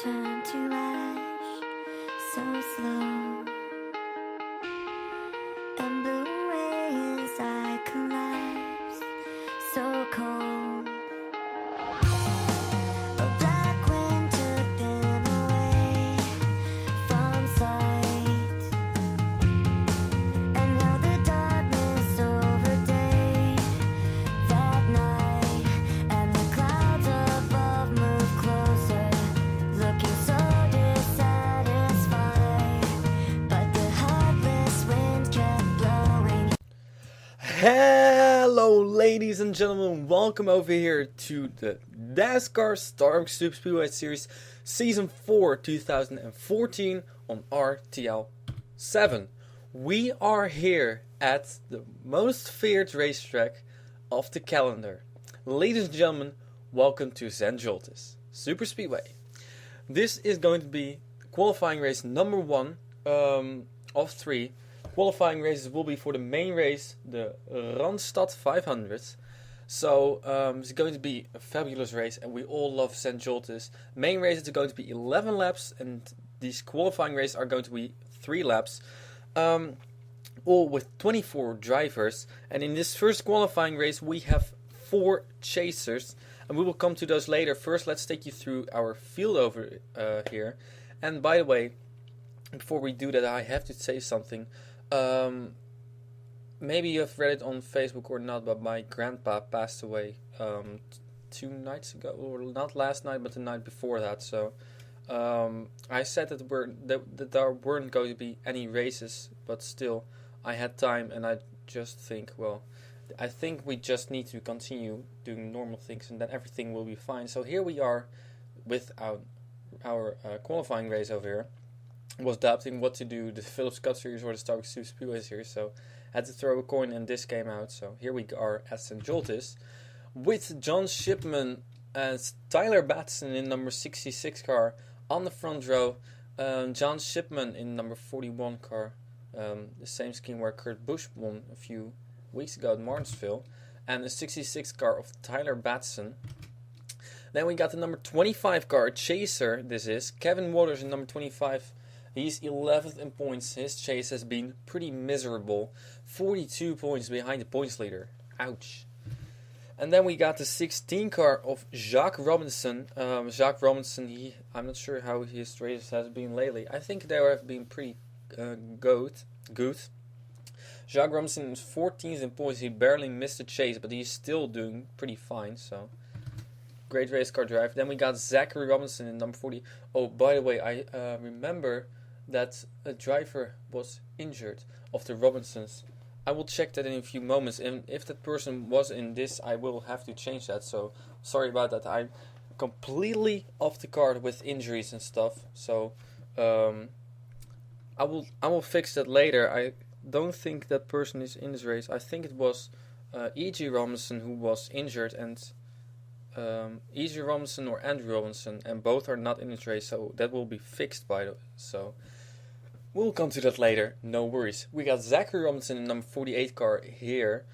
turn to ash, so slow, and blew away as I collapsed, so cold. A black wind took them away from sight, and now the darkness overlaid that night, and the clouds above move closer, looking so dissatisfied, but the heartless wind kept blowing. Hello ladies and gentlemen, welcome over here to the Dascar Starbucks Super Speedway Series Season 4 2014 on RTL 7. We are here at the most feared racetrack of the calendar. Ladies and gentlemen, welcome to Zen Joltis Super Speedway. This is going to be qualifying race number 1 of 3. Qualifying races will be for the main race, the Randstad 500. So it's going to be a fabulous race, and we all love Zen Joltis. Main races are going to be 11 laps, and these qualifying races are going to be 3 laps. All with 24 drivers. And in this first qualifying race, we have 4 chasers, and we will come to those later. First, let's take you through our field over here. And by the way, before we do that, I have to say something. Maybe you have read it on Facebook or not, but my grandpa passed away 2 nights ago, or not last night, but the night before that. So I said that there weren't going to be any races, but still I had time, and I just think, well, I think we just need to continue doing normal things, and then everything will be fine. So here we are with our qualifying race over here. Was doubting what to do, the Phillips Cup Series or the Starbucks Super Speedway Series, so had to throw a coin, and this came out. So here we are at Zen Joltis with John Shipman and Tyler Batson in number 66 car on the front row. John Shipman in number 41 car, the same scheme where Kurt Busch won a few weeks ago at Martinsville, and the 66 car of Tyler Batson. Then we got the number 25 car, Chaser. This is Kevin Waters in number 25. He's 11th in points. His chase has been pretty miserable. 42 points behind the points leader. Ouch. And then we got the 16 car of Jacques Robinson. Jacques Robinson, I'm not sure how his races has been lately. I think they have been pretty good. Jacques Robinson is 14th in points. He barely missed a chase, but he's still doing pretty fine. So great race car drive. Then we got Zachary Robinson in number 40. Oh, by the way, I remember that a driver was injured of the Robinsons. I will check that in a few moments, and if that person was in this, I will have to change that. So sorry about that. I'm completely off the card with injuries and stuff. So I will fix that later. I don't think that person is in this race. I think it was E.G. Robinson who was injured, and E.G. Robinson or Andrew Robinson, and both are not in this race, so that will be fixed by the way. So we'll come to that later, no worries. We got Zachary Robinson in number 48 car here,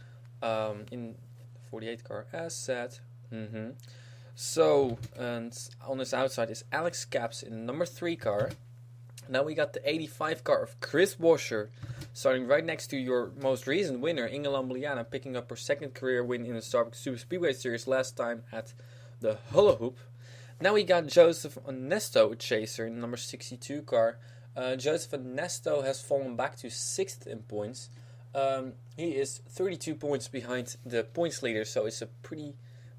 in 48 car as said. So, and on his outside is Alex Caps in number 3 car. Now we got the 85 car of Chris Washer, starting right next to your most recent winner, Inge Lambliana, picking up her second career win in the Starbucks Super Speedway Series, last time at the Hula Hoop. Now we got Joseph Onesto, a chaser, in number 62 car. Joseph Onesto has fallen back to 6th in points. He is 32 points behind the points leader, so it's a pretty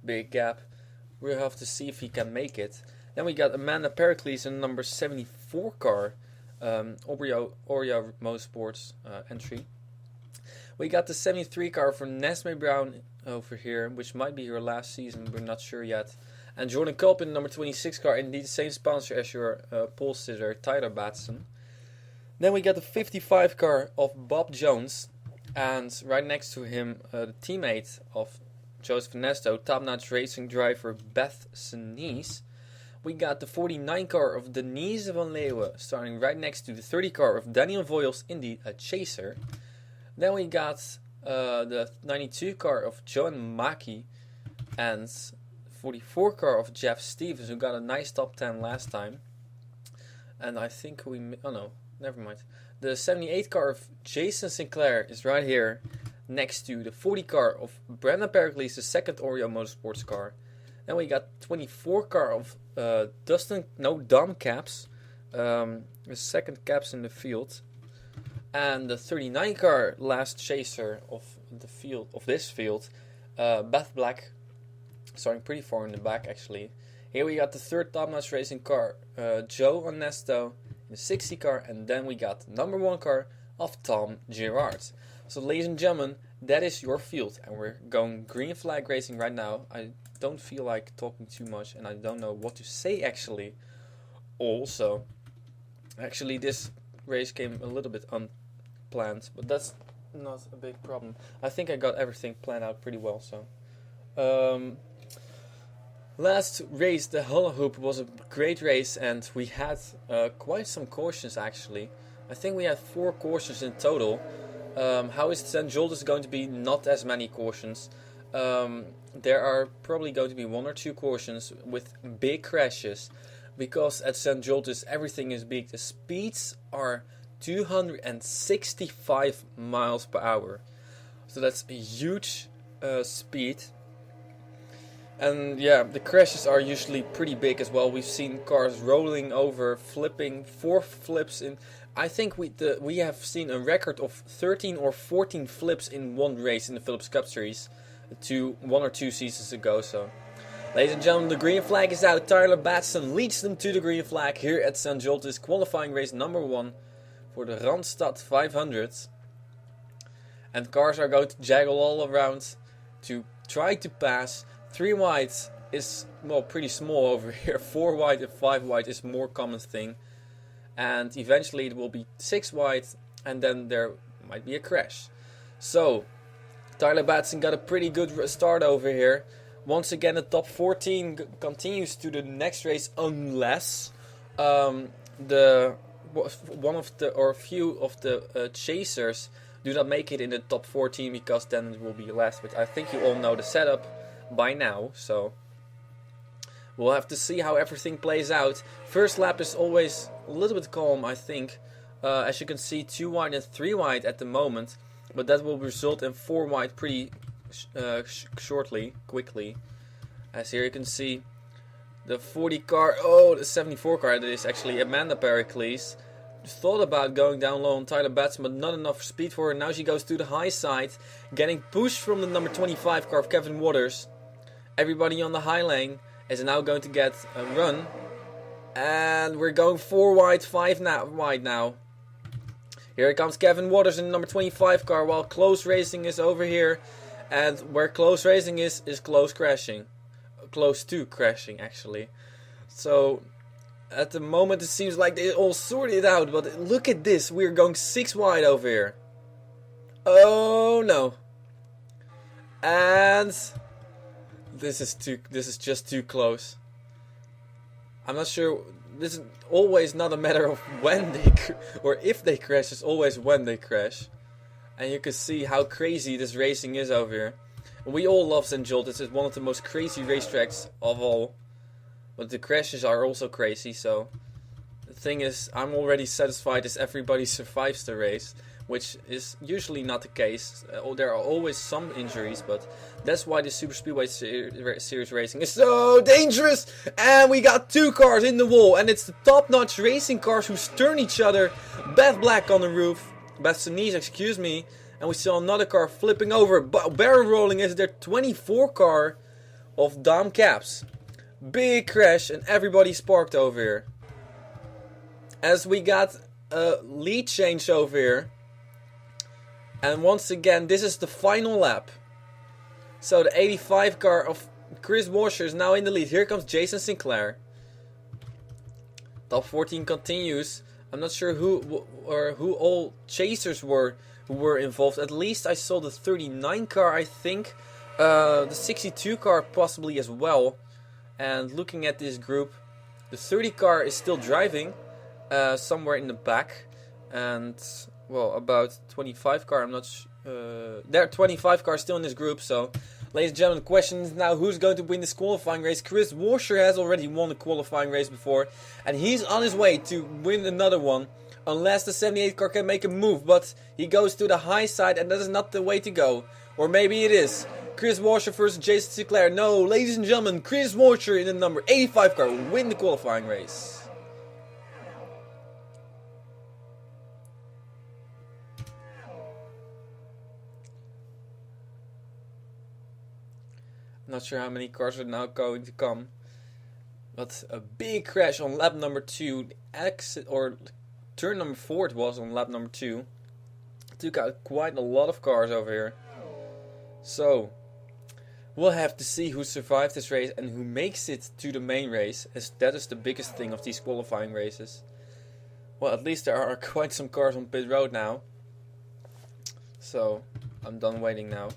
big gap. We'll have to see if he can make it. Then we got Amanda Pericles in number 74 car, Oreo Motorsports entry. We got the 73 car for Nesme Brown over here, which might be her last season, we're not sure yet. And Jordan Culp in number 26 car, indeed the same sponsor as your pole sitter, Tyler Batson. Then we got the 55 car of Bob Jones, and right next to him, the teammate of Joseph Onesto, top-notch racing driver Beth Sinise. We got the 49 car of Denise van Leeuwen, starting right next to the 30 car of Daniel Voyles, indeed a chaser. Then we got the 92 car of Johan Maki, and 44 car of Jeff Stevens, who got a nice top 10 last time. And I think oh no, never mind. The 78 car of Jason Sinclair is right here, next to the 40 car of Brandon Pericles, the second Oreo Motorsports car. Then we got 24 car of Dom Caps, the second Caps in the field. And the 39 car last chaser of this field, Beth Black, starting pretty far in the back actually. Here we got the third Top Notch Racing car, Joe Onesto, in the 60 car, and then we got the number 1 car of Tom Girard. So ladies and gentlemen, that is your field, and we're going green flag racing right now. I don't feel like talking too much, and I don't know what to say actually. Also, actually this race came a little bit unplanned, but that's not a big problem. I think I got everything planned out pretty well, so. Last race, the Hula Hoop, was a great race, and we had quite some cautions actually. I think we had 4 cautions in total. How is Zen Joltis going to be? Not as many cautions. There are probably going to be 1 or 2 cautions with big crashes, because at Zen Joltis everything is big. The speeds are 265 miles per hour. So that's a huge speed. And yeah, the crashes are usually pretty big as well. We've seen cars rolling over, flipping, 4 flips in. I think we have seen a record of 13 or 14 flips in one race in the Phillips Cup Series 1 or 2 seasons ago. So, ladies and gentlemen, the green flag is out. Tyler Batson leads them to the green flag here at St. Joltis, qualifying race number 1 for the Randstad 500. And cars are going to jaggle all around to try to pass. 3 wide is, well, pretty small over here. 4 wide and 5 wide is more common thing. And eventually it will be 6 wide, and then there might be a crash. So, Tyler Batson got a pretty good start over here. Once again, the top 14 continues to the next race, unless a few of the chasers do not make it in the top 14, because then it will be last. But I think you all know the setup by now, so we'll have to see how everything plays out. First lap is always a little bit calm, I think. As you can see, 2 wide and 3 wide at the moment, but that will result in 4 wide pretty quickly. As here you can see the 40 car, the 74 car, that is actually Amanda Pericles, thought about going down low on Tyler Batson, but not enough speed for her. Now she goes to the high side, getting pushed from the number 25 car of Kevin Waters. Everybody on the high lane is now going to get a run. And we're going 4 wide, 5 wide now. Here comes Kevin Waters in the number 25 car, while close racing is over here. And where close racing is close crashing. Close to crashing, actually. So, at the moment it seems like they all sorted out. But look at this, we're going 6 wide over here. Oh no. And this is just too close. I'm not sure. This is always not a matter of when they or if they crash. It's always when they crash. And you can see how crazy this racing is over here. We all love St. Joltis. It's one of the most crazy racetracks of all. But the crashes are also crazy. So the thing is, I'm already satisfied as everybody survives the race, which is usually not the case. There are always some injuries, but that's why the Super Speedway Series racing is so dangerous. And we got 2 cars in the wall, and it's the top-notch racing cars who stern each other. Beth Black on the roof, Beth Sinise, excuse me, and we saw another car flipping over. Barrel rolling is their 24 car of Dom Caps. Big crash, and everybody's parked over here. As we got a lead change over here. And once again, this is the final lap. So the 85 car of Chris Washer is now in the lead. Here comes Jason Sinclair. Top 14 continues. I'm not sure who all chasers were who were involved. At least I saw the 39 car, I think. The 62 car possibly as well. And looking at this group, the 30 car is still driving somewhere in the back. And, well, about 25 car, I'm not there are 25 cars still in this group, so Ladies and gentlemen, the question is now who's going to win this qualifying race. Chris Washer has already won the qualifying race before, and he's on his way to win another one, unless the 78 car can make a move, but he goes to the high side, and that is not the way to go. Or maybe it is. Chris Washer versus Jason Sinclair. No, ladies and gentlemen, Chris Washer in the number 85 car will win the qualifying race. Not sure how many cars are now going to come, but a big crash on lap number 2, exit or turn number 4 it was on lap number 2. Took out quite a lot of cars over here. So we'll have to see who survives this race and who makes it to the main race, as that is the biggest thing of these qualifying races. Well, at least there are quite some cars on pit road now. So I'm done waiting now.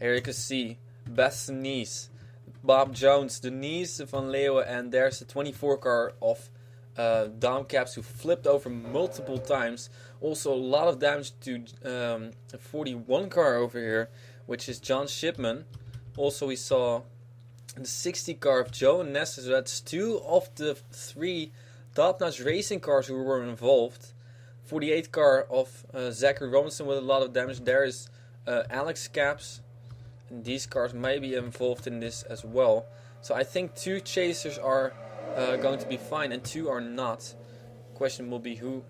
Here you can see Beth Nice, Bob Jones, Denise Van Leeuwen, and there's the 24 car of Dom Caps who flipped over multiple times. Also a lot of damage to a 41 car over here, which is John Shipman. Also we saw the 60 car of Joe and Nesta, so that's 2 of the 3 top-notch racing cars who were involved. 48 car of Zachary Robinson with a lot of damage. There is Alex Caps. And these cars may be involved in this as well. So I think 2 chasers are going to be fine and 2 are not. Question will be who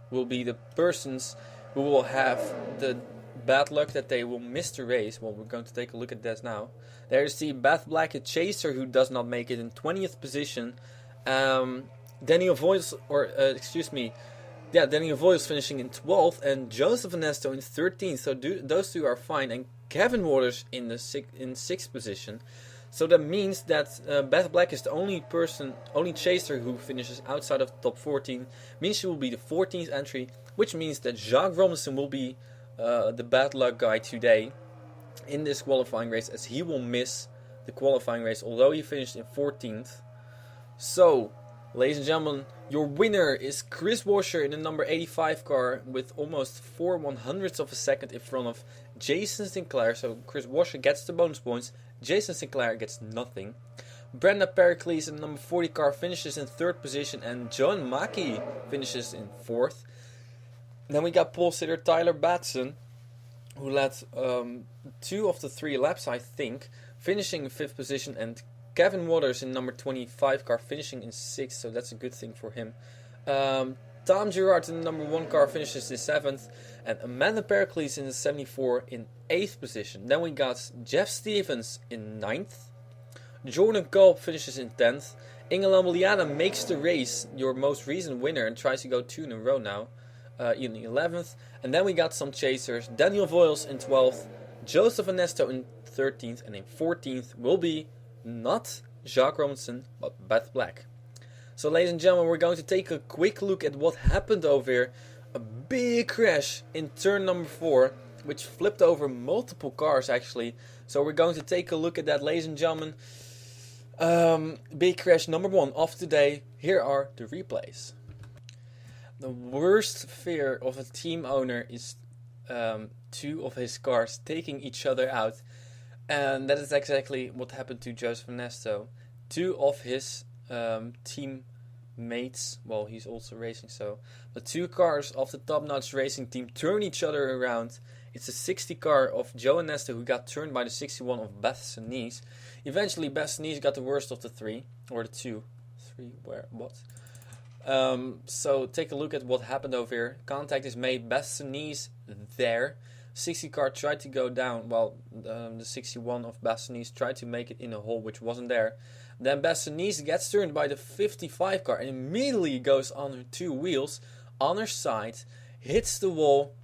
will be the persons who will have the bad luck that they will miss the race. Well, we're going to take a look at this now. There's the Beth Black, a chaser who does not make it in 20th position. Daniel Voice, Daniel Voice finishing in 12th and Joseph Ernesto in 13th. So those 2 are fine. And Kevin Waters in 6th position. So that means that Beth Black is the only chaser who finishes outside of the top 14. Means she will be the 14th entry, which means that Jacques Robinson will be the bad luck guy today in this qualifying race, as he will miss the qualifying race, although he finished in 14th. So, ladies and gentlemen, your winner is Chris Washer in the number 85 car with almost 4/100ths of a second in front of Jason Sinclair. So Chris Washer gets the bonus points, Jason Sinclair gets nothing. Brenda Pericles in the number 40 car finishes in 3rd position, and John Mackey finishes in 4th. Then we got pole sitter Tyler Batson, who led 2 of the 3 laps, I think, finishing in 5th position, and Kevin Waters in number 25 car finishing in 6th, so that's a good thing for him. Tom Gerard in the number 1 car finishes in 7th, and Amanda Pericles in the 74 in 8th position. Then we got Jeff Stevens in 9th. Jordan Culp finishes in 10th. Inge Lamoliana makes the race, your most recent winner, and tries to go 2 in a row now, in 11th. And then we got some chasers. Daniel Voiles in 12th, Joseph Ernesto in 13th, and in 14th will be not Jacques Robinson, but Beth Black. So ladies and gentlemen, we're going to take a quick look at what happened over here. A big crash in turn number 4, which flipped over multiple cars actually. So we're going to take a look at that, ladies and gentlemen. Big crash number 1 of today. Here are the replays. The worst fear of a team owner is 2 of his cars taking each other out. And that is exactly what happened to Joseph Ernesto. 2 of his teammates, well, he's also racing, so the 2 cars of the top-notch racing team turn each other around. It's the 60 car of Joe Ernesto who got turned by the 61 of Beth Sinise. Eventually, Beth Sinise got the worst of the 3, or the 2. 3, where, what? So take a look at what happened over here. Contact is made, Beth Sinise there. 60 car tried to go down, well, the 61 of Bassanese tried to make it in a hole which wasn't there. Then Bassanese gets turned by the 55 car and immediately goes on her 2 wheels, on her side, hits the wall,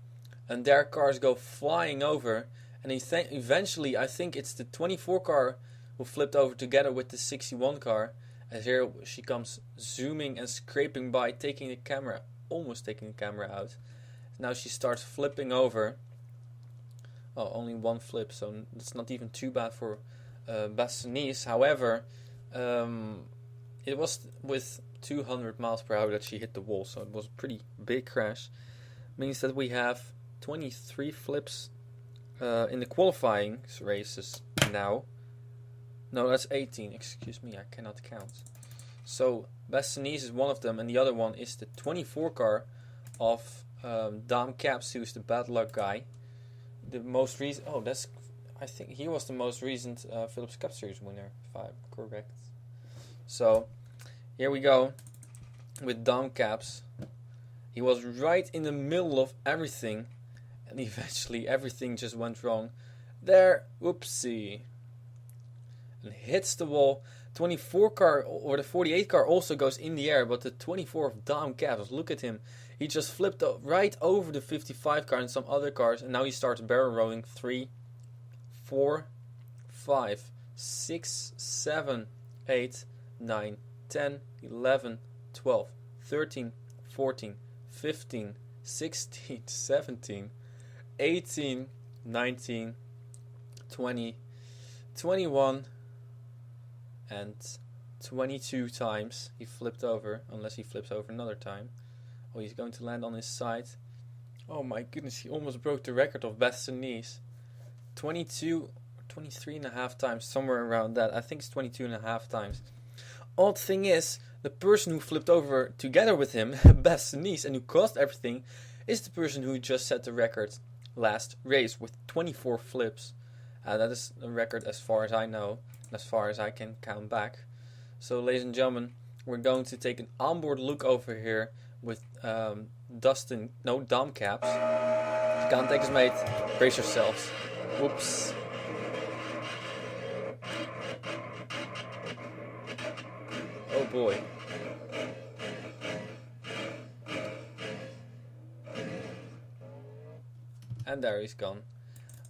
and their cars go flying over. And eventually, I think it's the 24 car who flipped over together with the 61 car. As here she comes zooming and scraping by, taking the camera, almost taking the camera out. Now she starts flipping over. Oh, only 1 flip, so it's not even too bad for Bassanese. However, it was with 200 miles per hour that she hit the wall, so it was a pretty big crash. Means that we have 23 flips in the qualifying races now. No, that's 18. Excuse me, I cannot count. So Bastogne is one of them, and the other one is the 24 car of Dam Caps, who's the bad luck guy. The most recent. Oh, I think he was the most recent Philips Cup Series winner, if I'm correct. So here we go with Dam Caps. He was right in the middle of everything, and eventually everything just went wrong. There, whoopsie, and hits the wall. 24 car or the 48 car also goes in the air, but the 24 of Dam Caps, look at him. He just flipped right over the 55 car and some other cars, and now he starts barrel rolling. 3, 4, 5, 6, 7, 8, 9, 10, 11, 12, 13, 14, 15, 16, 17, 18, 19, 20, 21, and 22 times he flipped over, unless he flips over another time. Oh, he's going to land on his side. Oh my goodness, he almost broke the record of Bastogne's. 22 or 23 and a half times, somewhere around that. I think it's 22 and a half times. Odd thing is, the person who flipped over together with him, Bastogne's, and who caused everything, is the person who just set the record last race with 24 flips. That is a record as far as I know, as far as I can count back. So, ladies and gentlemen, we're going to take an onboard look over here with Dam Caps. Contact is made. Brace yourselves. Whoops. Oh boy. And there he's gone.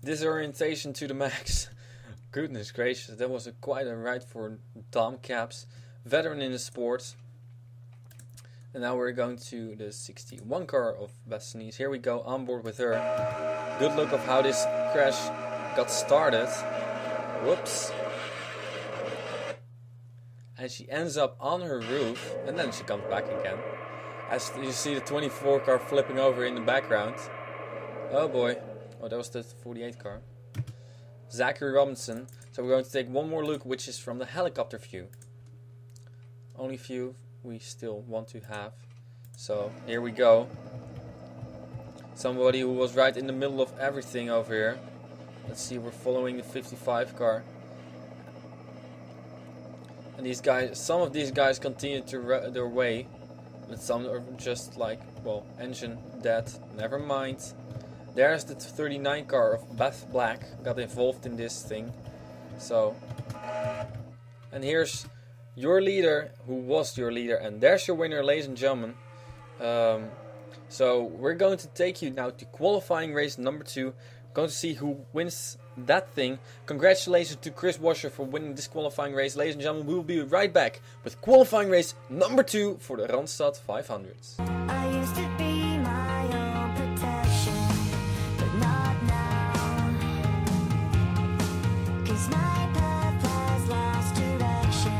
Disorientation to the max. Goodness gracious, that was quite a ride for Dam Caps, veteran in the sport. And now we're going to the 61 car of Bastogne's. Here we go, on board with her. Good look of how this crash got started. Whoops. And she ends up on her roof, and then she comes back again. As you see the 24 car flipping over in the background. Oh boy. Oh, that was the 48 car. Zachary Robinson. So we're going to take one more look, which is from the helicopter view. Only view we still want to have. So here we go. Somebody who was right in the middle of everything over here. Let's see, we're following the 55 car. And these guys, some of these guys continue to their way, but some are just like, well, engine dead. Never mind. There's the 39 car of Beth Black, got involved in this thing. So, and here's your leader, who was your leader, and there's your winner, ladies and gentlemen. So we're going to take you now to qualifying race number 2. Going to see who wins that thing. Congratulations to Chris Washer for winning this qualifying race. Ladies and gentlemen, we will be right back with qualifying race number 2 for the Randstad 500s. I used to be my own protection, but not now. 'Cause my path has lost direction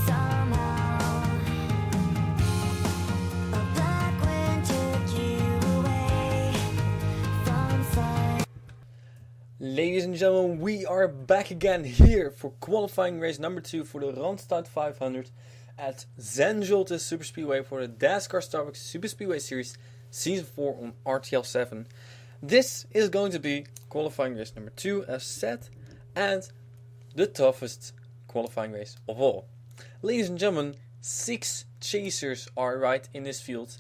somehow. A black wind took you away from sight. Ladies and gentlemen, we are back again here for qualifying race number 2 for the Randstad 500 at Zen Joltis Super Speedway for the Dascar Starbucks Super Speedway Series Season 4 on RTL 7. This is going to be qualifying race number 2 as said, and the toughest qualifying race of all. Ladies and gentlemen, 6 chasers are right in this field,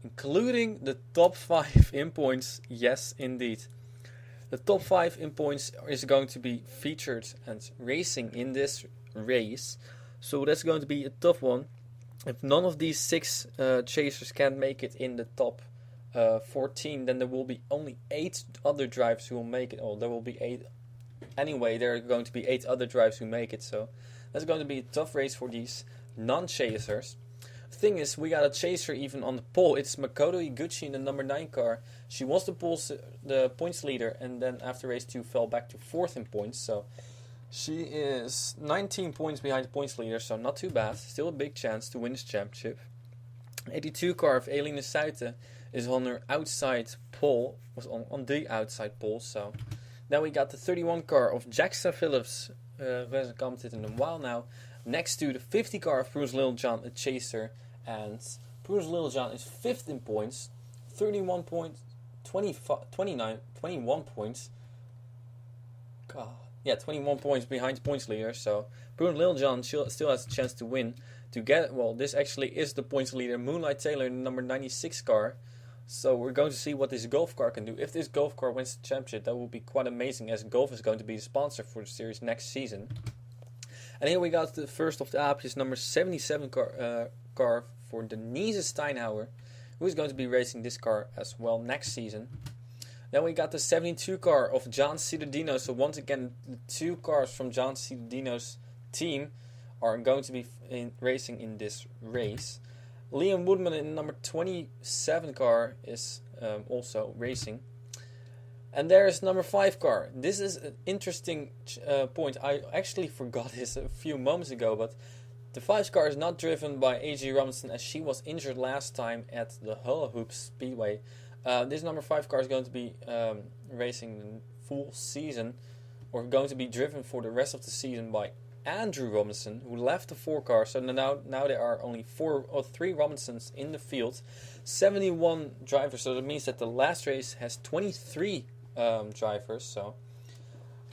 including the top 5 in points. Yes, indeed. The top 5 in points is going to be featured and racing in this race. So that's going to be a tough one. If none of these 6 chasers can make it in the top 14, then there will be only 8 other drivers who will make it. Oh, there will be 8. Anyway, there are going to be 8 other drivers who make it. So that's going to be a tough race for these non-chasers. The thing is, we got a chaser even on the pole. It's Makoto Iguchi in the number 9 car. She was the points leader, and then after race 2 fell back to 4th in points. So she is 19 points behind the points leader, so not too bad. Still a big chance to win this championship. 82 car of Eline Suiten is on her outside pole, was on the outside pole. So then we got the 31 car of Jackson Phillips, who hasn't commented in a while now, next to the 50 car of Bruce Littlejohn, a chaser, and Bruce Littlejohn is 5th in points, 31 points, 21 points. God. Yeah, 21 points behind the points leader. So Bruce Littlejohn still has a chance to win. To get, well, this actually is the points leader, Moonlight Taylor, in the number 96 car. So we're going to see what this golf car can do. If this golf car wins the championship, that will be quite amazing, as golf is going to be the sponsor for the series next season. And here we got the first of the Aapjes, number 77 car for Denise Steinhauer, who is going to be racing this car as well next season. Then we got the 72 car of John Ciudadino. So once again, the 2 cars from John Ciudadino's team are going to be racing in this race. Liam Woodman in the number 27 car is also racing. And there is number 5 car. This is an interesting point. I actually forgot this a few moments ago, but the 5 car is not driven by A.G. Robinson, as she was injured last time at the Hula Hoop Speedway. This number 5 car is going to be racing the full season, or going to be driven for the rest of the season by Andrew Robinson, who left the 4 car. So now there are only 3 Robinsons in the field, 71 drivers. So that means that the last race has 23 drivers. So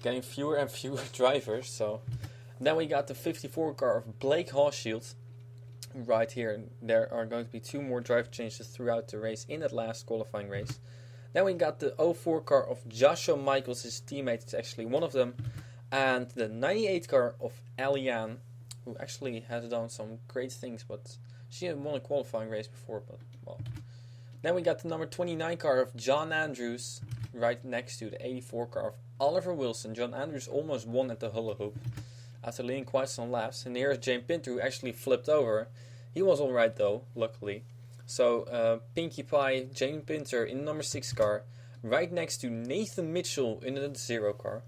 getting fewer and fewer drivers. So then we got the 54 car of Blake Hawshield. Right here, there are going to be 2 more driver changes throughout the race in that last qualifying race. Then we got the 04 car of Joshua Michaels, his teammate is actually one of them, and the 98 car of Eliane, who actually has done some great things, but she had won a qualifying race before, but well. Then we got the number 29 car of John Andrews, right next to the 84 car of Oliver Wilson. John Andrews almost won at the Hula Hoop after leading quite some laps. And here's Jane Pinter, who actually flipped over. He was alright though, luckily. So Pinkie Pie, Jane Pinter in the number 6 car, right next to Nathan Mitchell in the 0 car.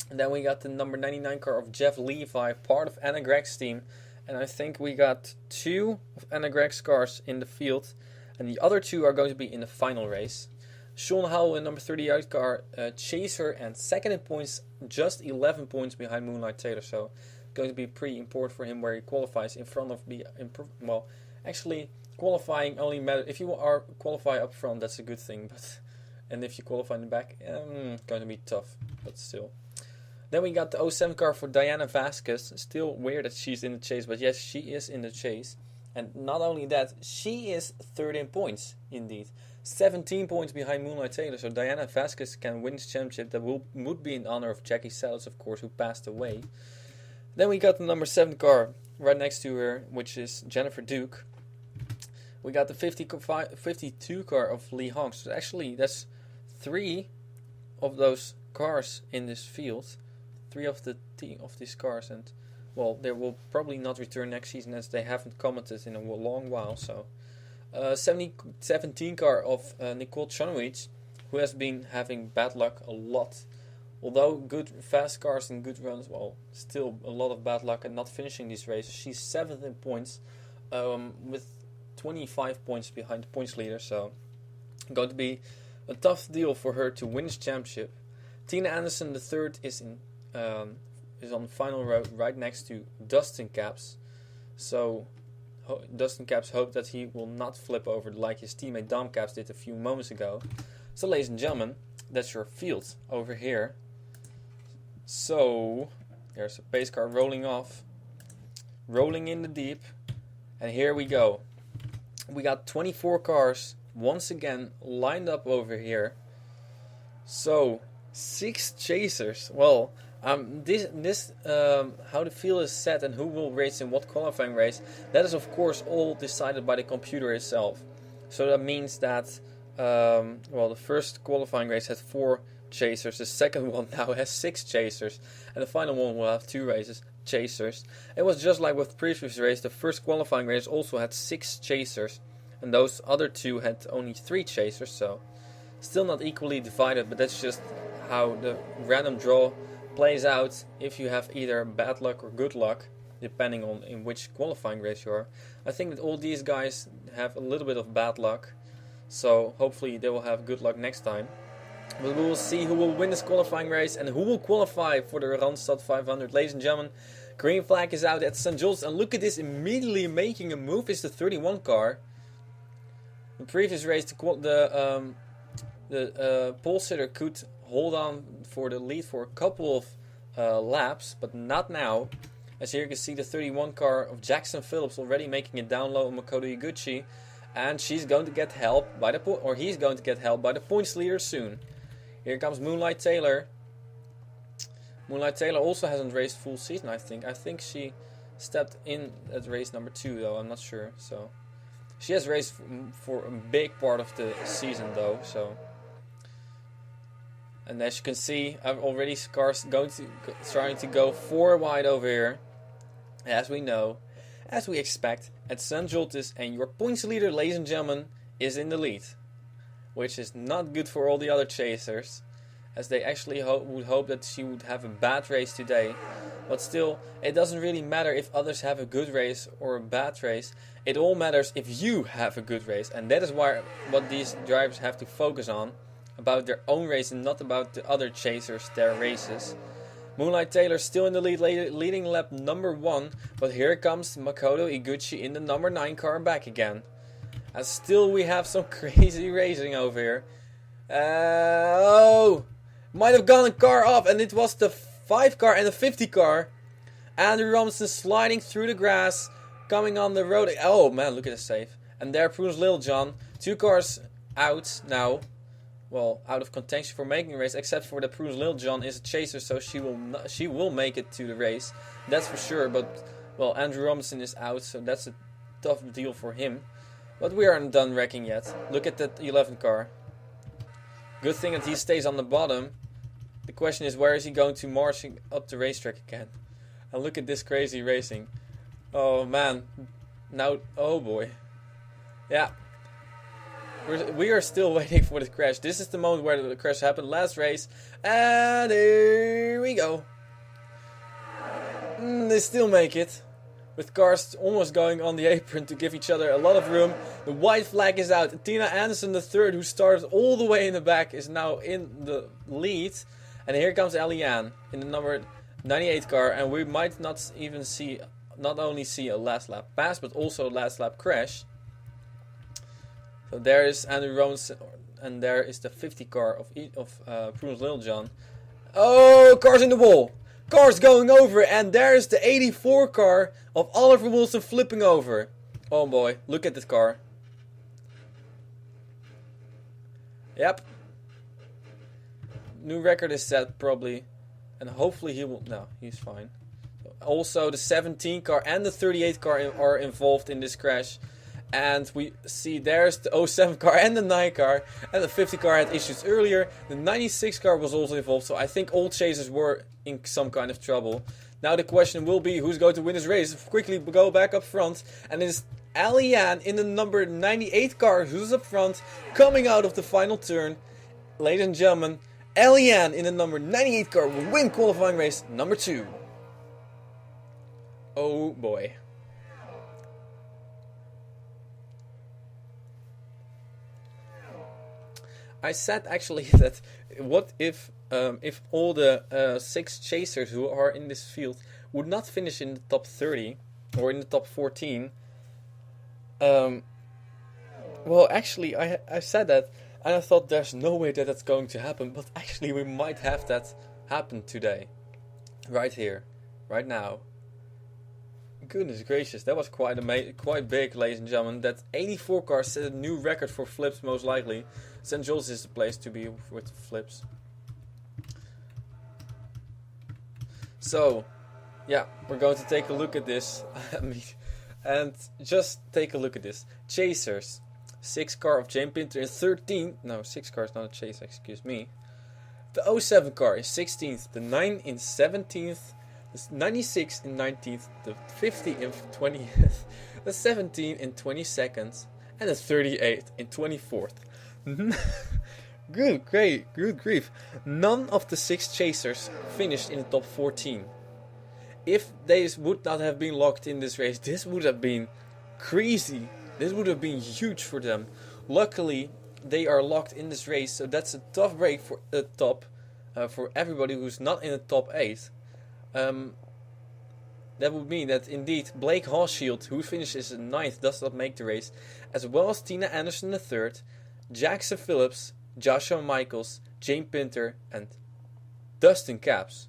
And then we got the number 99 car of Jeff Levi, part of Anna Gregg's team. And I think we got 2 of Anna Gregg's cars in the field, and the other 2 are going to be in the final race. Sean Howell in number 38 car, chaser and 2nd in points, just 11 points behind Moonlight Taylor. So going to be pretty important for him where he qualifies in front of well, actually qualifying only matters if you are qualify up front. That's a good thing, but and if you qualify in the back, going to be tough, but still. Then we got the 07 car for Diana Vasquez. Still weird that she's in the chase, but yes, she is in the chase. And not only that, she is 3rd in points, indeed. 17 points behind Moonlight Taylor, so Diana Vasquez can win this championship. That would be in honor of Jackie Sellers, of course, who passed away. Then we got the number 7 car right next to her, which is Jennifer Duke. We got the 52 car of Lee Honks. So actually, that's 3 of those cars in this field. 3 of the team of these cars, and well, they will probably not return next season as they haven't commented in a long while. So 17 car of Nicole Chonowitz, who has been having bad luck a lot. Although good fast cars and good runs, well, still a lot of bad luck and not finishing these races. She's 7th in points, with 25 points behind the points leader. So going to be a tough deal for her to win this championship. Tina Anderson, the 3rd, is on the final row right next to Dustin Capps. So Dustin Capps hoped that he will not flip over like his teammate Dom Capps did a few moments ago. So ladies and gentlemen, that's your field over here. So there's a pace car rolling off, rolling in the deep, and here we go. We got 24 cars once again lined up over here. So 6 chasers. Well, how the field is set and who will race in what qualifying race, that is of course all decided by the computer itself. So that means that the first qualifying race had 4 chasers, the second one now has 6 chasers, and the final one will have 2 chasers. It was just like with the previous race. The first qualifying race also had 6 chasers, and those other 2 had only 3 chasers. So still not equally divided, but that's just how the random draw plays out if you have either bad luck or good luck, depending on in which qualifying race you are. I think that all these guys have a little bit of bad luck, So hopefully they will have good luck next time. But we will see who will win this qualifying race and who will qualify for the Randstad 500. Ladies and gentlemen, green flag is out at Zen Joltis. And look at this, immediately making a move is the 31 car. The previous race, the pole sitter could hold on for the lead for a couple of laps, but not now. As here you can see the 31 car of Jackson Phillips already making it down low on Makoto Iguchi. And she's going to get help by he's going to get help by the points leader soon. Here comes Moonlight Taylor. Moonlight Taylor also hasn't raced full season, I think. I think she stepped in at race number 2, though. I'm not sure. So she has raced for a big part of the season, though. So, and as you can see, I've already cars trying to go 4 wide over here, as we know, as we expect, at Zen Joltis, and your points leader, ladies and gentlemen, is in the lead, which is not good for all the other chasers, as they actually would hope that she would have a bad race today. But still, it doesn't really matter if others have a good race or a bad race. It all matters if you have a good race, and that is what these drivers have to focus on, about their own race and not about the other chasers, their races. Moonlight Taylor still in the lead, leading lap number 1, but here comes Makoto Iguchi in the number 9 car back again. And still we have some crazy racing over here. Might have gone a car off, and it was the 5 car and the 50 car. Andrew Robinson sliding through the grass, coming on the road. Oh man, look at the save. And there proves Lil Jon. 2 cars out now. Well, out of contention for making a race, except for that Prudence Lil Jon is a chaser, so she will make it to the race, that's for sure. But well, Andrew Robinson is out, so that's a tough deal for him. But we aren't done wrecking yet. Look at that 11 car. Good thing that he stays on the bottom. The question is, where is he going to marching up the racetrack again? And look at this crazy racing. Oh man, now, oh boy, yeah. We are still waiting for the crash. This is the moment where the crash happened last race. And here we go. They still make it. With cars almost going on the apron to give each other a lot of room. The white flag is out. Tina Anderson III, who started all the way in the back, is now in the lead. And here comes Eliane in the number 98 car. And we might not only see a last lap pass, but also a last lap crash. So there is Andrew Robinson, and there is the 50 car of Prudence Lil Jon. Oh, cars in the wall! Cars going over, and there is the 84 car of Oliver Wilson flipping over. Oh boy, look at this car. Yep. New record is set, probably. And hopefully he will... No, he's fine. Also, the 17 car and the 38 car are involved in this crash. And we see there's the 07 car and the 9 car. And the 50 car had issues earlier. The 96 car was also involved. So I think all chasers were in some kind of trouble. Now the question will be, who's going to win this race? Quickly go back up front. And it's Eliane in the number 98 car who's up front, coming out of the final turn. Ladies and gentlemen, Eliane in the number 98 car will win qualifying race number 2. Oh boy. I said actually that what if all the 6 chasers who are in this field would not finish in the top 30 or in the top 14. Well, actually, I said that, and I thought there's no way that that's going to happen, but actually we might have that happen today. Right here. Right now. Goodness gracious, that was quite big, ladies and gentlemen. That 84 car set a new record for flips, most likely. Zen Joltis is the place to be with flips. So, yeah, we're going to take a look at this. And just take a look at this. Chasers. 6 car of Jane Pinter in 13th. No, 6 car is not a chaser, excuse me. The 07 car is 16th. The 9 in 17th. The 96 in 19th. The 50 in 20th. The 17 in 22nd. And the 38 in 24th. Good grief. None of the 6 chasers finished in the top 14. If they would not have been locked in this race, this would have been crazy. This would have been huge for them. Luckily, they are locked in this race, so that's a tough break for the top, for everybody who's not in the top 8. That would mean that indeed Blake Hawshield, who finishes in 9th, does not make the race, as well as Tina Anderson the 3rd, Jackson Phillips, Joshua Michaels, Jane Pinter, and Dustin Capps.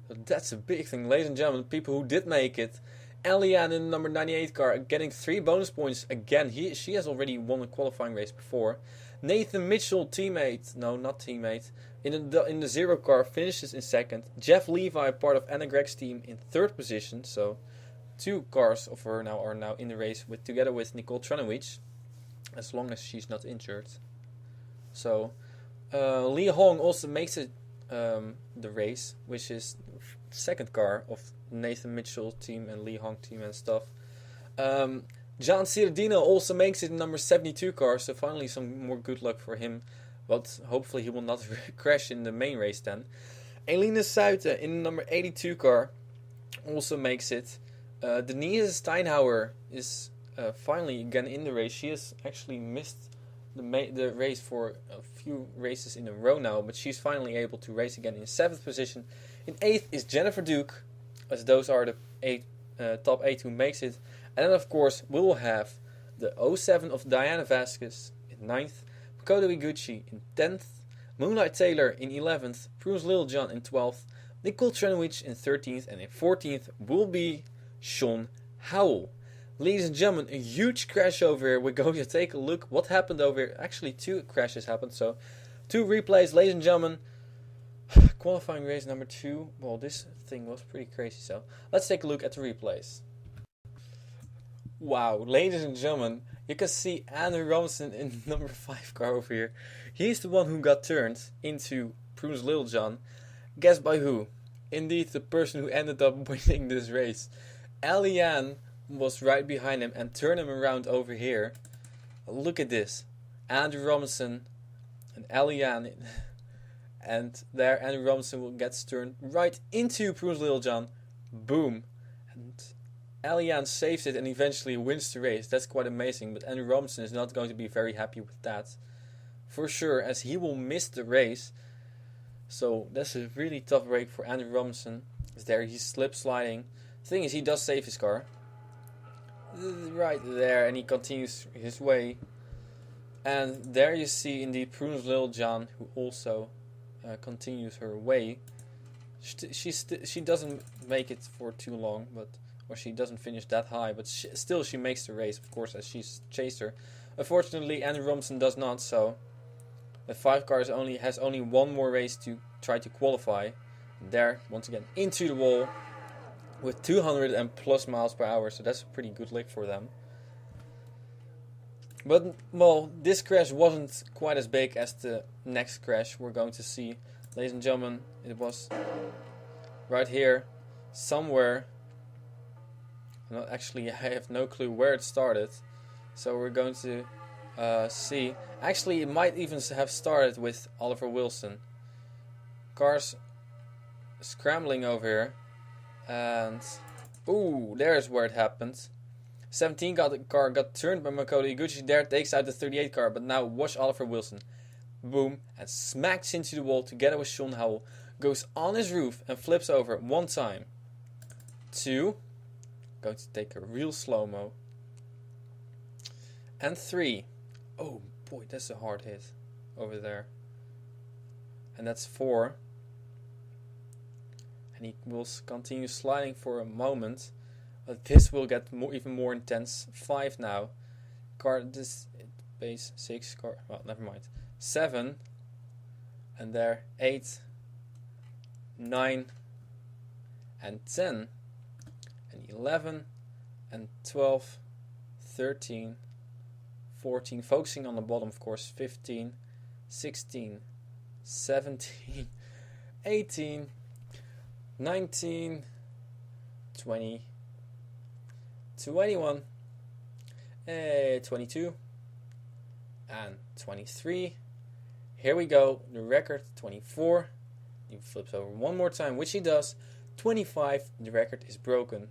So that's a big thing, ladies and gentlemen. People who did make it. Eliane in the number 98 car getting 3 bonus points again. She has already won a qualifying race before. Nathan Mitchell, teammate, no, not teammate, in the 0 car finishes in 2nd. Jeff Levi, part of Anna Gregg's team, in 3rd position. So 2 cars of her now are now in the race together with Nicole Tranowicz, as long as she's not injured. So Lee Hong also makes it the race, which is the 2nd car of Nathan Mitchell team and Lee Hong team and stuff. John Ciardino also makes it in number 72 car, so finally some more good luck for him, but hopefully he will not crash in the main race then. Elina Suiten in the number 82 car also makes it. Denise Steinhauer is finally again in the race. She has actually missed the race for a few races in a row now, but she's finally able to race again in 7th position. In 8th is Jennifer Duke, as those are the top 8 who makes it. And then of course we will have the 07 of Diana Vasquez in 9th, Makoto Iguchi in 10th, Moonlight Taylor in 11th, Bruce Littlejohn in 12th, Nicole Tranowicz in 13th, and in 14th will be Sean Howell. Ladies and gentlemen, a huge crash over here. We're going to take a look what happened over here. Actually 2 crashes happened, so 2 replays, ladies and gentlemen. Qualifying race number 2. Well, this thing was pretty crazy, so let's take a look at the replays. Wow, ladies and gentlemen, you can see Andrew Robinson in number 5 car over here. He's the one who got turned into Bruce Littlejohn. Guess by who? Indeed, the person who ended up winning this race. Eliane was right behind him and turned him around over here. Look at this. Andrew Robinson and Eliane. And there Andrew Robinson gets turned right into Bruce Littlejohn. Boom. And Eliane saves it and eventually wins the race. That's quite amazing, but Andrew Robinson is not going to be very happy with that. For sure, as he will miss the race. So that's a really tough break for Andrew Robinson. As there he's slip sliding. The thing is, he does save his car. Right there, and he continues his way. And there you see indeed Bruce Littlejohn, who also continues her way. She doesn't make it for too long, or she doesn't finish that high, but still she makes the race, of course, as she's chased her. Unfortunately, Andrew Robinson does not, so the 5 car has only one more race to try to qualify. There, once again, into the wall with 200 and plus miles per hour, so that's a pretty good lick for them. But, well, this crash wasn't quite as big as the next crash we're going to see. Ladies and gentlemen, it was right here, somewhere. Actually, I have no clue where it started. So we're going to see. Actually, it might even have started with Oliver Wilson. Cars scrambling over here. And, ooh, there's where it happened. 17 car got turned by Makoto Iguchi. There takes out the 38 car. But now watch Oliver Wilson. Boom. And smacks into the wall together with Sean Howell. Goes on his roof and flips over 1 time. 2. Going to take a real slow-mo. And 3. Oh boy, that's a hard hit over there. And that's 4. And he will continue sliding for a moment. But this will get even more intense. 5 now. Car, this base 6. Car, well, never mind. 7. And there 8. 9. And 10. And 11. And 12. 13. 14. Focusing on the bottom, of course. 15. 16. 17. 18. 19. 20. 21. 22. And 23. Here we go. The record 24. He flips over 1 more time, which he does. 25. The record is broken.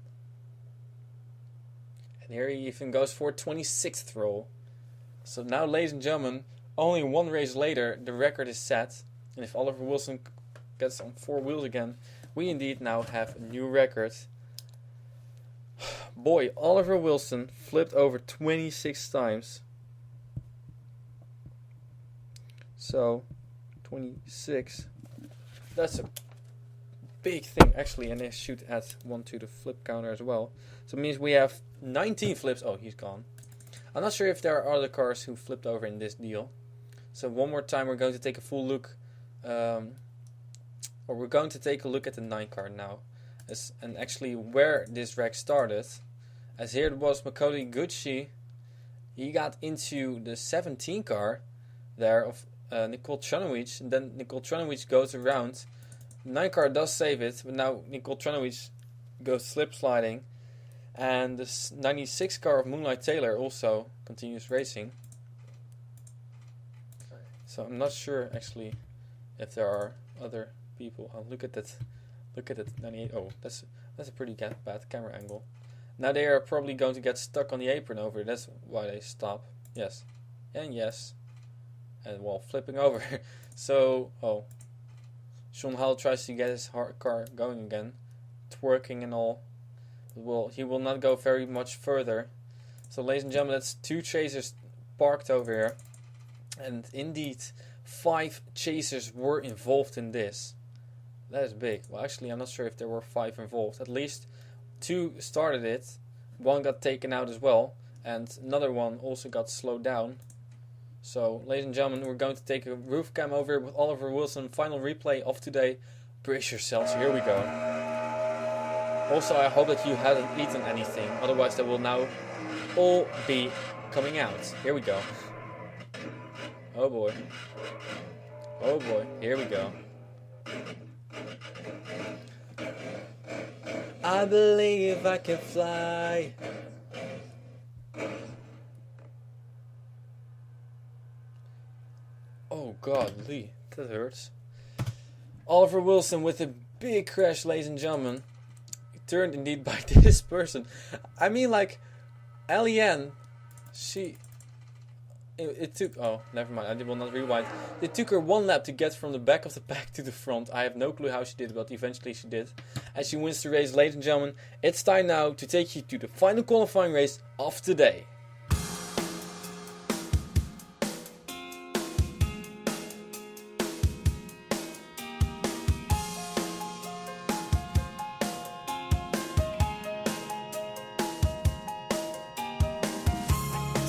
And here he even goes for 26th roll. So now, ladies and gentlemen, only one race later, the record is set. And if Oliver Wilson gets on 4 wheels again, we indeed now have a new record. Boy, Oliver Wilson flipped over 26 times. So, 26. That's a big thing, actually. And they should add 1 to the flip counter as well. So it means we have 19 flips. Oh, he's gone. I'm not sure if there are other cars who flipped over in this deal. So one more time, we're going to take a full look. Or we're going to take a look at the 9 car now. And actually where this wreck started. As here it was Makoto Gucci. He got into the 17 car there of Nicole Trunowicz. And then Nicole Trunowicz goes around. 9 car does save it. But now Nicole Trunowicz goes slip sliding. And the 96 car of Moonlight Taylor also continues racing. So I'm not sure actually if there are other people. Oh, look at that. Look at that. 98. Oh, that's a pretty bad camera angle. Now they are probably going to get stuck on the apron over. That's why they stop. Yes. And yes. And while flipping over. So, Sean Hall tries to get his car going again. Twerking and all. Well, he will not go very much further. So, ladies and gentlemen, that's 2 chasers parked over here. And indeed, 5 chasers were involved in this. That is big. Well, actually, I'm not sure if there were 5 involved. At least 2 started it. 1 got taken out as well. And another one also got slowed down. So, ladies and gentlemen, we're going to take a roof cam over with Oliver Wilson. Final replay of today. Brace yourselves. Here we go. Also, I hope that you haven't eaten anything. Otherwise, they will now all be coming out. Here we go. Oh boy. Oh boy. Here we go. I believe I can fly. Oh golly, that hurts. Oliver Wilson with a big crash, ladies and gentlemen. Turned indeed by this person. I mean, like, Eliane, it took, oh, never mind, I will not rewind. It took her 1 lap to get from the back of the pack to the front. I have no clue how she did, but eventually she did. And she wins the race, ladies and gentlemen. It's time now to take you to the final qualifying race of today.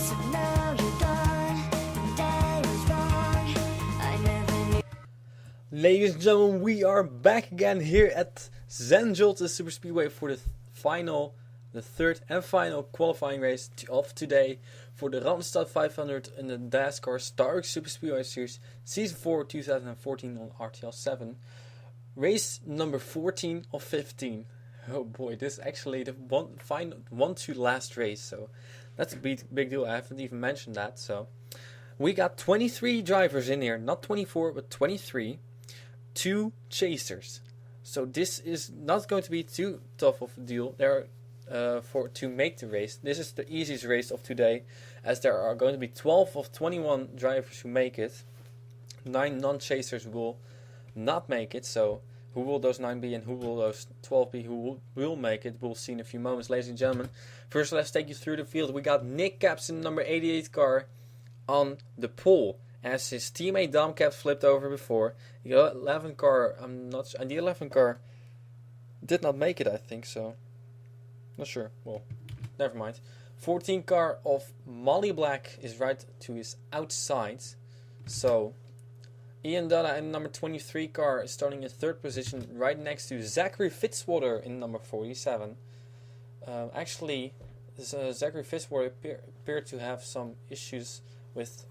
So now you're gone, and I was wrong. I never knew. Ladies and gentlemen, we are back again here at Zen Joltis Super Speedway for the third and final qualifying race of today for the Randstad 500 in the Dascar Star Super Speedway Series Season 4 2014 on RTL 7. Race number 14 of 15. Oh boy, this is actually the one to last race, so that's a big deal. I haven't even mentioned that. So we got 23 drivers in here, not 24 but 23. 2 chasers. So this is not going to be too tough of a deal there to make the race. This is the easiest race of today, as there are going to be 12 of 21 drivers who make it. 9 non-chasers will not make it. So who will those 9 be and who will those 12 be who will make it? We'll see in a few moments, ladies and gentlemen. First, let's take you through the field. We got Nick Caps in number 88 car on the pole, as his teammate Dom Caps flipped over before. The 11 car, the 11 car did not make it, I think, so not sure. Well, never mind. 14 car of Molly Black is right to his outside. So Ian Dada in number 23 car is starting in 3rd position, right next to Zachary Fitzwater in number 47. Actually, Zachary Fitzwater appeared to have some issues with,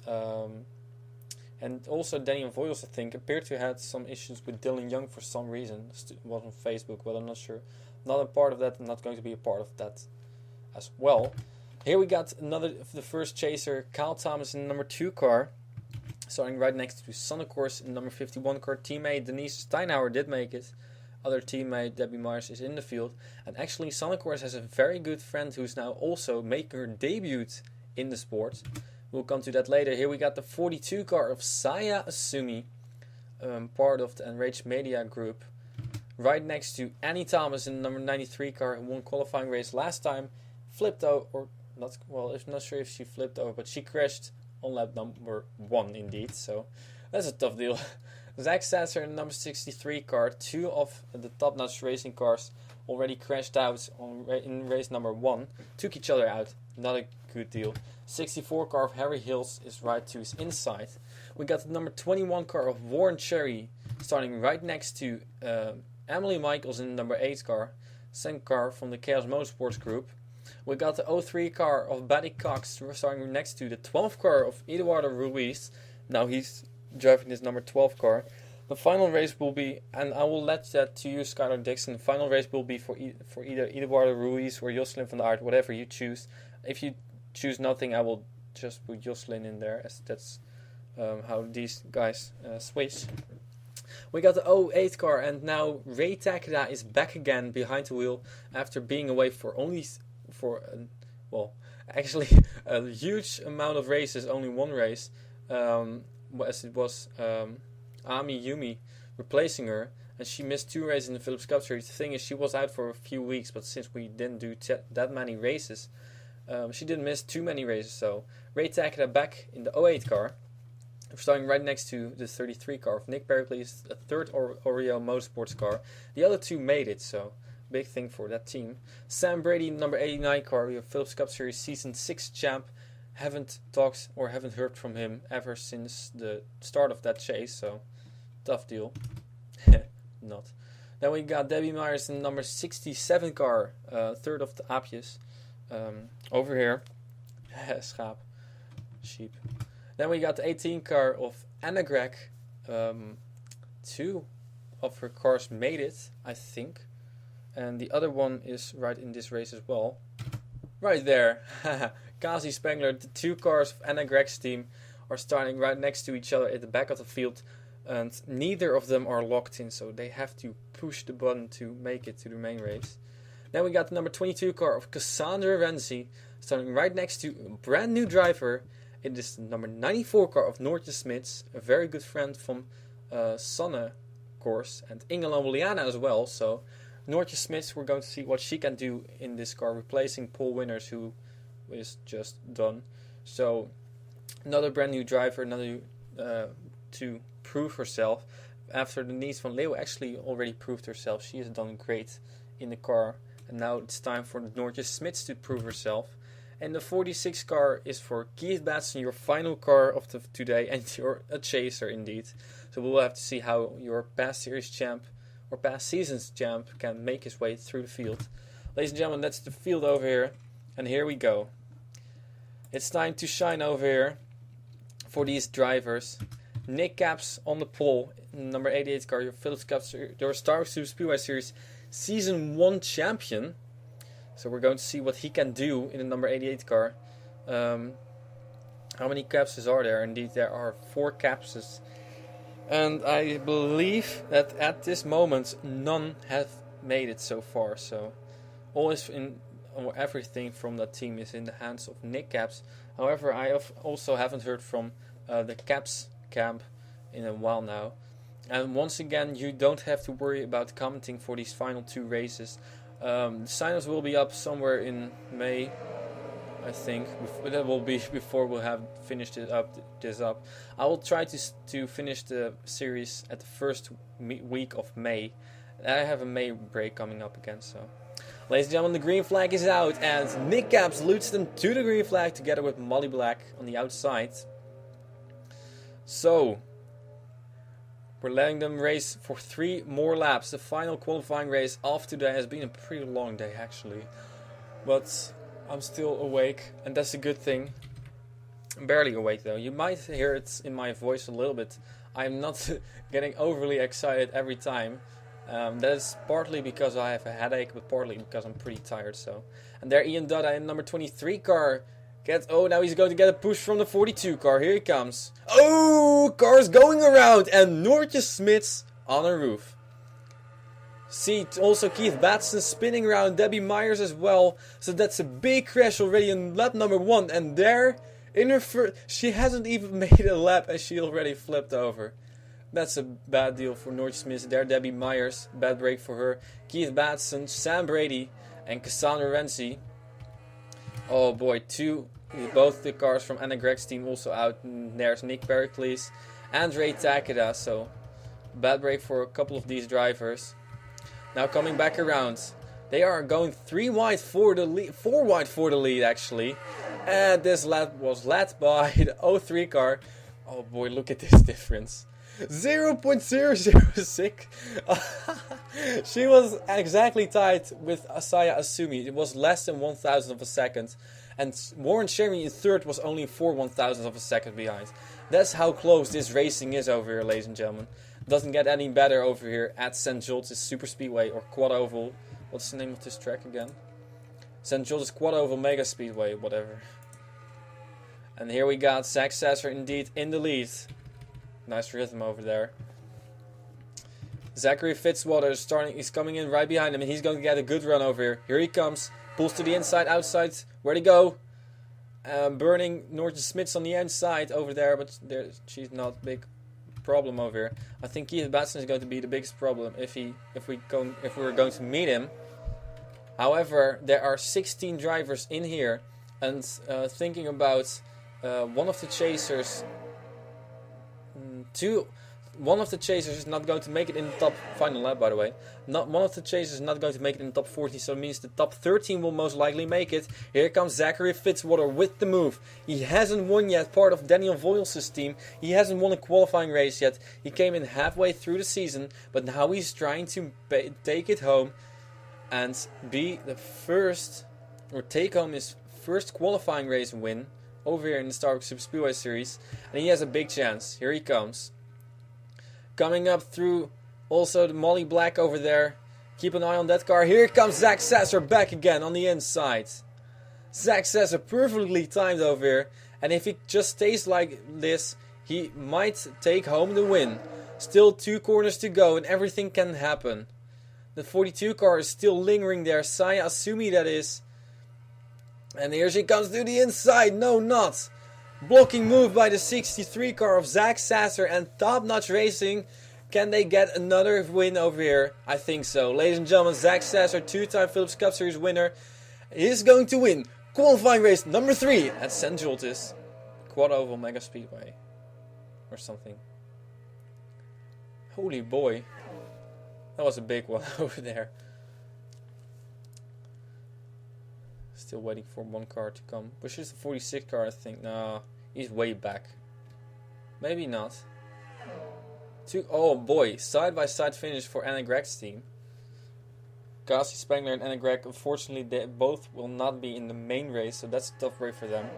and also Daniel Voyles, I think, appeared to have some issues with Dylan Young for some reason. It was on Facebook, but I'm not sure. Not a part of that. I'm not going to be a part of that as well. Here we got the first chaser, Kyle Thomas in number 2 car, starting right next to Sonnecourse in number 51 car. Teammate Denise Steinhauer did make it. Other teammate Debbie Myers is in the field. And actually, Sonnecourse has a very good friend who's now also making her debut in the sport. We'll come to that later. Here we got the 42 car of Saya Asumi, part of the Enraged Media group. Right next to Annie Thomas in the number 93 car, who won qualifying race last time. Flipped over, or not, well, I'm not sure if she flipped over, but she crashed on lap number 1 indeed, so that's a tough deal. Zach Sasser in the number 63 car, 2 of the top-notch racing cars already crashed out in race number 1, took each other out, not a good deal. 64 car of Harry Hills is right to his inside. We got the number 21 car of Warren Cherry, starting right next to Emily Michaels in the number 8 car, second car from the Chaos Motorsports group. We got the 03 car of Buddy Cox starting next to the 12th car of Eduardo Ruiz. Now he's driving this number 12 car. The final race will be, and I will let that to you, Skylar Dixon. The final race will be for either Eduardo Ruiz or Jocelyn van der Aert, whatever you choose. If you choose nothing, I will just put Jocelyn in there, as that's how these guys switch. We got the 08 car, and now Ray Takeda is back again behind the wheel after being away for actually a huge amount of races, only one race, as it was Ami Yumi replacing her, and she missed 2 races in the Phillips Cup Series. The thing is, she was out for a few weeks, but since we didn't do that many races, she didn't miss too many races. So Ray Takeda back in the 08 car, starting right next to the 33 car of Nick Pericles, a third Oreo Motorsports car. The other 2 made it, so big thing for that team. Sam Brady, number 89 car, we have Phillips Cup Series Season 6 champ. Haven't talked or haven't heard from him ever since the start of that chase, so tough deal. Not. Then we got Debbie Myers in number 67 car, third of the Aapjes. Over here. Schaap. Sheep. Then we got the 18 car of Anna Gregg. 2 of her cars made it, I think. And the other one is right in this race as well. Right there. Kazi Spengler, the 2 cars of Anna Gregg's team are starting right next to each other at the back of the field. And neither of them are locked in, so they have to push the button to make it to the main race. Then we got the number 22 car of Cassandra Renzi, starting right next to a brand new driver. It is the number 94 car of Noortje Smits, a very good friend from Sanne course, and Ingela Williana as well. So Noortje Smits, we're going to see what she can do in this car, replacing Paul Winners, who is just done. So another brand new driver, another to prove herself. After Denise van Leeuwen actually already proved herself, she has done great in the car. And now it's time for the Noortje Smits to prove herself. And the 46 car is for Keith Batson, your final car of today, and you're a chaser indeed. So we'll have to see how your past series champ or past season's champ can make his way through the field. Ladies and gentlemen, that's the field over here. And here we go. It's time to shine over here for these drivers. Nick Caps on the pole, number 88 car, your Phillips Cup, your Star Super Speedway Series Season 1 champion. So we're going to see what he can do in the number 88 car. How many capses are there? Indeed, there are 4 capses. And I believe that at this moment, none have made it so far. So everything from that team is in the hands of Nick Caps. However, I also haven't heard from the Caps camp in a while now. And once again, you don't have to worry about commenting for these final 2 races. The sign-ups will be up somewhere in May, I think. That will be before we'll have finished this up. I will try to finish the series at the first week of May. I have a May break coming up again, so. Ladies and gentlemen, the green flag is out, and Nick Caps leads them to the green flag together with Molly Black on the outside. So, we're letting them race for 3 more laps. The final qualifying race of today has been a pretty long day actually. But I'm still awake, and that's a good thing. I'm barely awake though. You might hear it in my voice a little bit. I'm not getting overly excited every time. That is partly because I have a headache, but partly because I'm pretty tired. So, and there Ian Dudda in number 23 car. Now he's going to get a push from the 42 car. Here he comes. Oh, cars going around, and Noortje Smits on a roof. See also Keith Batson spinning around, Debbie Myers as well. So that's a big crash already in lap number 1. And there In her first, she hasn't even made a lap and she already flipped over. That's a bad deal for North Smith. There, Debbie Myers, bad break for her. Keith Batson, Sam Brady, and Cassandra Renzi. Oh boy, both the cars from Anna Gregg's team also out. There's Nick Pericles and Ray Takeda. So bad break for a couple of these drivers. Now coming back around, they are going 3 wide for the lead, 4 wide for the lead actually. And this lap was led by the 03 car. Oh boy, look at this difference. 0.006. She was exactly tied with Asaya Asumi. It was less than 1,000 of a second. And Warren Sherry in third was only 1,000 of a second behind. That's how close this racing is over here, ladies and gentlemen. Doesn't get any better over here at Zen Joltis Super Speedway or Quad Oval. What's the name of this track again? Zen Joltis Quad Oval Mega Speedway, whatever. And here we got Zach Sasser indeed in the lead. Nice rhythm over there. Zachary Fitzwater is coming in right behind him and he's going to get a good run over here. Here he comes. Pulls to the inside, outside. Where'd he go? Burning Norton Smith's on the inside over there, but she's not big problem over here. I think Keith Batson is going to be the biggest problem if we're going to meet him. However, there are 16 drivers in here, and thinking about one of the chasers. One of the chasers is not going to make it in the top final lap, by the way. One of the chasers is not going to make it in the top 14, so it means the top 13 will most likely make it. Here comes Zachary Fitzwater with the move. He hasn't won yet, part of Daniel Voiles' team. He hasn't won a qualifying race yet. He came in halfway through the season, but now he's trying to take it home and be the first, or take home his first qualifying race win over here in the Star Super Speedway Series, and he has a big chance. Here he comes. Coming up through also the Molly Black over there. Keep an eye on that car. Here comes Zach Sasser back again on the inside. Zach Sasser perfectly timed over here, and if he just stays like this, he might take home the win. Still 2 corners to go and everything can happen. The 42 car is still lingering there. Saya Asumi, that is. And here she comes to the inside. No, not. Blocking move by the 63 car of Zach Sasser and Top Notch Racing. Can they get another win over here? I think so. Ladies and gentlemen, Zach Sasser, 2-time Phillips Cup Series winner, is going to win qualifying race number 3 at Zen Joltis Quad Oval Mega Speedway. Or something. Holy boy. That was a big one over there. Still waiting for one car to come. Which is the 46 car, I think. Nah, he's way back. Maybe not. Oh boy, side-by-side finish for Anna Gregg's team. Cassie Spengler and Anna Gregg, unfortunately, they both will not be in the main race, so that's a tough break for them.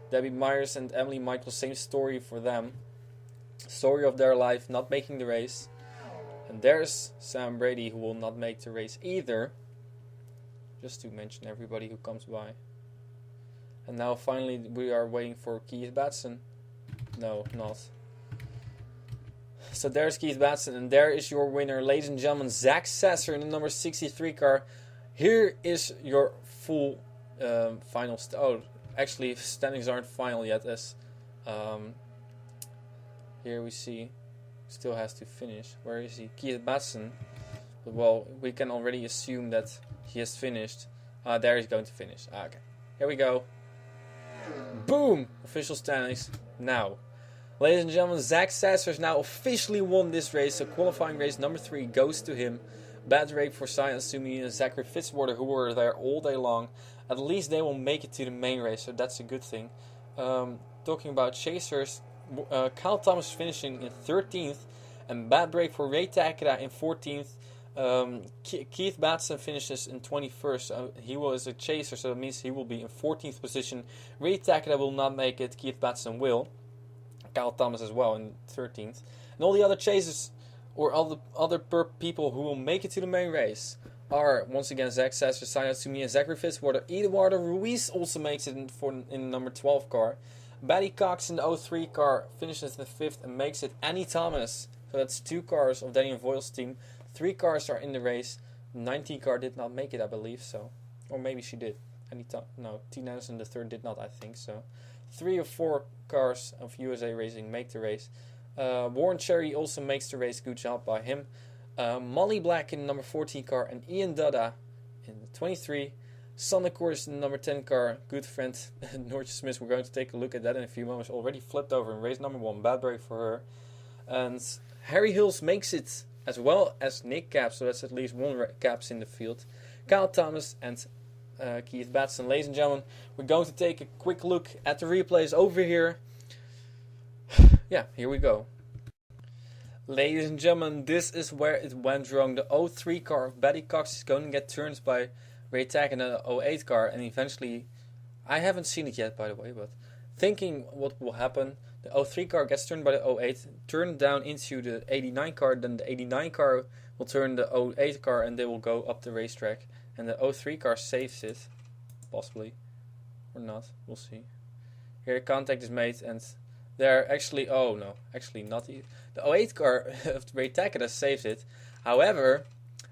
Debbie Myers and Emily Michael, same story for them. Story of their life, not making the race. And there's Sam Brady, who will not make the race either. Just to mention everybody who comes by. And now finally we are waiting for Keith Batson. No, not. So there's Keith Batson, and there is your winner, ladies and gentlemen, Zach Sasser in the number 63 car. Here is your full final. Actually, standings aren't final yet, as here we see still has to finish. Where is he? Keith Batson. Well, we can already assume that he has finished. There he's going to finish. Okay, here we go. Boom! Official standings now. Ladies and gentlemen, Zach Sasser has now officially won this race. So qualifying race number 3 goes to him. Bad break for Saya Sumi and Zachary Fitzwater, who were there all day long. At least they will make it to the main race, so that's a good thing. Talking about chasers, Kyle Thomas finishing in 13th. And bad break for Ray Takeda in 14th. Keith Batson finishes in 21st. He was a chaser, so that means he will be in 14th position. Ray Takeda will not make it. Keith Batson will. Kyle Thomas as well in 13th. And all the other chasers or other people who will make it to the main race are once again Zach Sasser, Saya Sumi, and Zachary Fitzwater. Eduardo Ruiz also makes it in the number 12 car. Batty Cox in the 03 car finishes in the 5th and makes it. Annie Thomas. So that's 2 cars of Daniel Voiles' team. 3 cars are in the race. 19 car did not make it, I believe so. Or maybe she did. No, Tina Anderson the third did not, I think so. 3 or 4 cars of USA Racing make the race. Warren Cherry also makes the race. Good job by him. Molly Black in the number 14 car and Ian Dada in the 23. Sanne Koers in the number 10 car. Good friend Noortje Smits. We're going to take a look at that in a few moments. Already flipped over in race number 1. Bad break for her. And Harry Hills makes it as well as Nick Caps. So that's at least 1 Caps in the field. Kyle Thomas and Keith Batson. Ladies and gentlemen, we're going to take a quick look at the replays over here. Yeah, here we go. Ladies and gentlemen, this is where it went wrong. The 03 car of Betty Cox is going to get turned by Ray Tack in the 08 car, and eventually, I haven't seen it yet by the way, but thinking what will happen, the 03 car gets turned by the 08, turned down into the 89 car, then the 89 car will turn the 08 car and they will go up the racetrack. And the 03 car saves it, possibly, or not, we'll see. Here contact is made and they're actually, oh no, actually not. The 08 car of Ray Tackett saves it. However,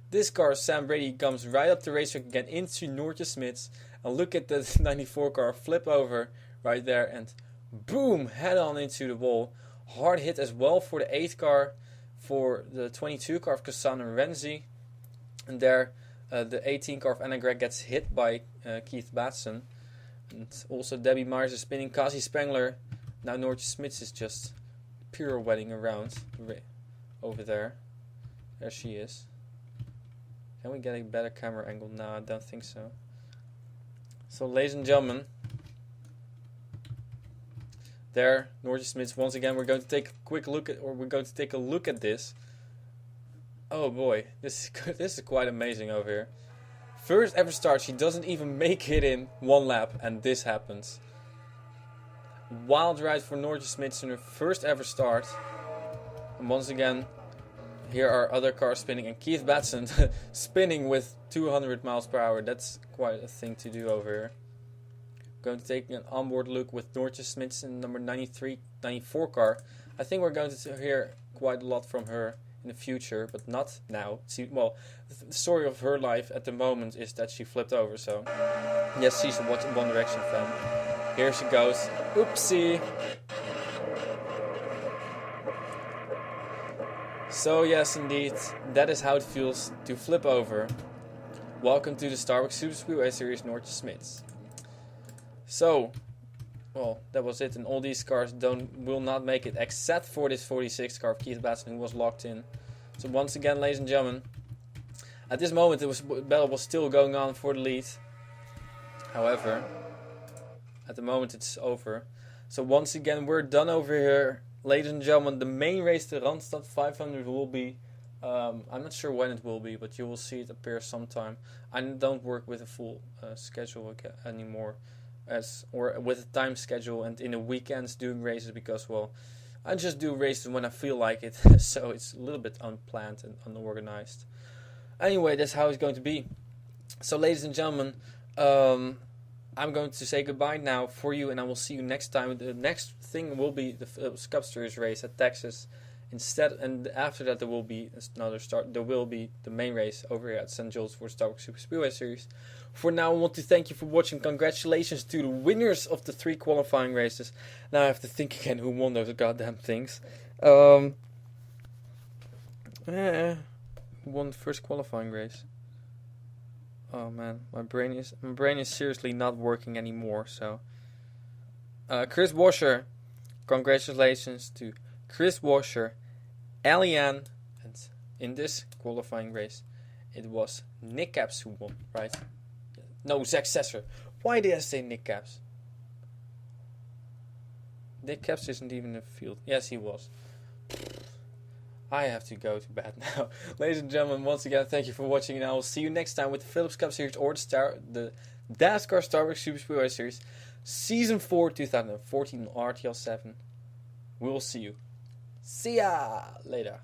this car, Sam Brady, comes right up the racetrack again into Noortje Smits. And look at the 94 car flip over right there and boom, head on into the wall. Hard hit as well for the 8 car, for the 22 car of Cassandra Renzi. And there, the 18 car of Anna Gregg gets hit by Keith Batson. And also Debbie Myers is spinning. Cassie Spengler. Now Noortje Smits is just pirouetting around over there. There she is. Can we get a better camera angle? No, I don't think so. So ladies and gentlemen, there Noortje Smits once again. We're going to take a quick look at, or we're going to take a look at this. Oh boy, this is quite amazing over here. First ever start, she doesn't even make it in 1 lap, and this happens. Wild ride for Noortje Smits in her first ever start. And once again, here are other cars spinning, and Keith Batson spinning with 200 miles per hour. That's quite a thing to do over here. Going to take an onboard look with Noortje Smits in number 94 car. I think we're going to hear quite a lot from her in the future, but not now. See, well, the story of her life at the moment is that she flipped over, so yes, she's a One Direction fan. Here she goes. Oopsie. So yes, indeed, that is how it feels to flip over. Welcome to the Starbucks Super Speedway Series, Noortje Smits. So, well, that was it, and all these cars will not make it, except for this 46 car of Keith Batson, who was locked in. So once again, ladies and gentlemen, at this moment the battle was still going on for the lead. However, at the moment it's over. So once again, we're done over here. Ladies and gentlemen, the main race, the Randstad 500, will be, I'm not sure when it will be, but you will see it appear sometime. I don't work with a full schedule anymore, or with a time schedule and in the weekends doing races, because, well, I just do races when I feel like it, so it's a little bit unplanned and unorganized. Anyway, that's how it's going to be. So ladies and gentlemen, I'm going to say goodbye now for you, and I will see you next time. The next thing will be the Phillips Cup Series race at Texas. Instead, and after that there will be another start. There will be the main race over here at Zen Joltis for the Starbucks Super Speedway Series. For now, I want to thank you for watching. Congratulations to the winners of the 3 qualifying races. Now I have to think again who won those goddamn things. Who won the first qualifying race? Oh man, my brain is seriously not working anymore. So, Chris Washer, congratulations to Chris Washer, Eliane, and in this qualifying race, it was Nick Caps who won, right? No, Zach Sesser. Why did I say Nick Caps? Nick Caps isn't even in the field. Yes, he was. I have to go to bed now. Ladies and gentlemen, once again, thank you for watching, and I will see you next time with the Phillips Cup Series or the Dascar Starbucks Super Speedway Series Season 4 2014 RTL 7. We will see you. See ya later.